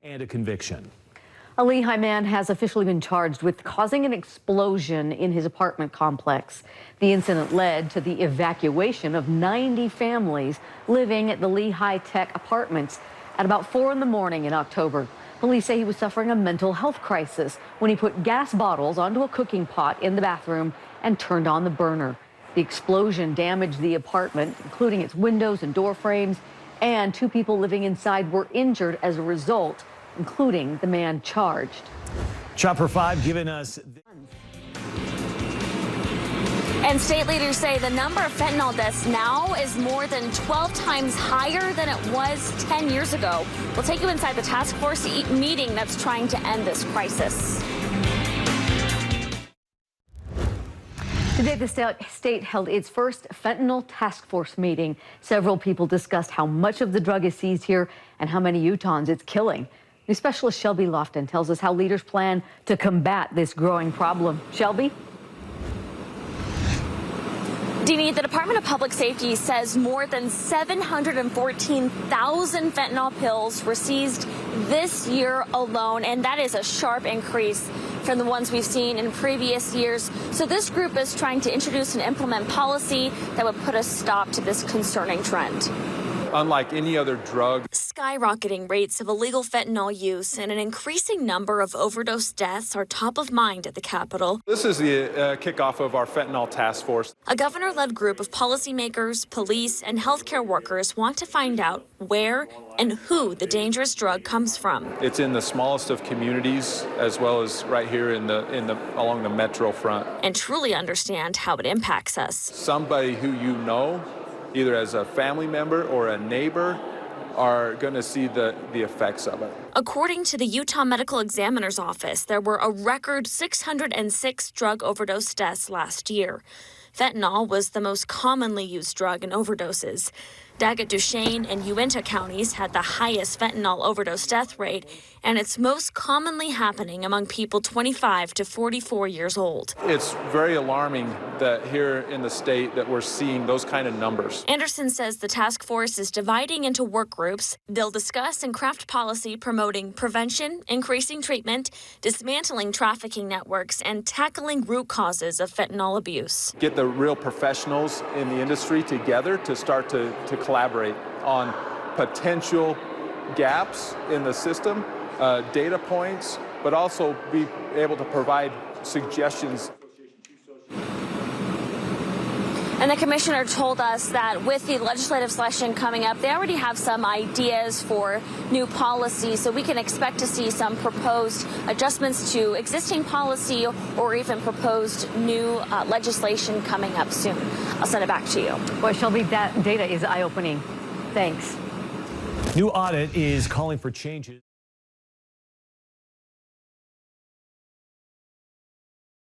and a conviction. A Lehigh man has officially been charged with causing an explosion in his apartment complex. The incident led to the evacuation of 90 families living at the Lehigh Tech apartments at about 4 in the morning in October. Police say he was suffering a mental health crisis when he put gas bottles onto a cooking pot in the bathroom and turned on the burner. The explosion damaged the apartment, including its windows and door frames, and 2 people living inside were injured as a result, including the man charged. Chopper 5 giving us... And state leaders say the number of fentanyl deaths now is more than 12 times higher than it was 10 years ago. We'll take you inside the task force meeting that's trying to end this crisis. Today, the state held its first fentanyl task force meeting. Several people discussed how much of the drug is seized here and how many Utahns it's killing. New specialist Shelby Lofton tells us how leaders plan to combat this growing problem. Shelby? Deanie, the Department of Public Safety says more than 714,000 fentanyl pills were seized this year alone, and that is a sharp increase from the ones we've seen in previous years. So this group is trying to introduce and implement policy that would put a stop to this concerning trend. Unlike any other drug, Skyrocketing rates of illegal fentanyl use and an increasing number of overdose deaths are top of mind at the Capitol. this is the kickoff of our fentanyl task force. A governor-led group of policymakers, police, and healthcare workers want to find out where and who the dangerous drug comes from. It's in the smallest of communities, as well as right here along the metro front. And truly understand how it impacts us. Somebody who you know, either as a family member or a neighbor, are going to see the effects of it. According to the Utah Medical Examiner's Office, there were a record 606 drug overdose deaths last year. Fentanyl was the most commonly used drug in overdoses. Daggett, Duchesne, and Uinta counties had the highest fentanyl overdose death rate, and it's most commonly happening among people 25 to 44 years old. It's very alarming that here in the state that we're seeing those kind of numbers. Anderson says the task force is dividing into work groups. They'll discuss and craft policy promoting prevention, increasing treatment, dismantling trafficking networks, and tackling root causes of fentanyl abuse. Get the real professionals in the industry together to start to collaborate on potential gaps in the system, data points, but also be able to provide suggestions. And the commissioner told us that with the legislative session coming up, they already have some ideas for new policy, so we can expect to see some proposed adjustments to existing policy or even proposed new legislation coming up soon. I'll send it back to you. Well, Shelby, that data is eye-opening. Thanks. New audit is calling for changes.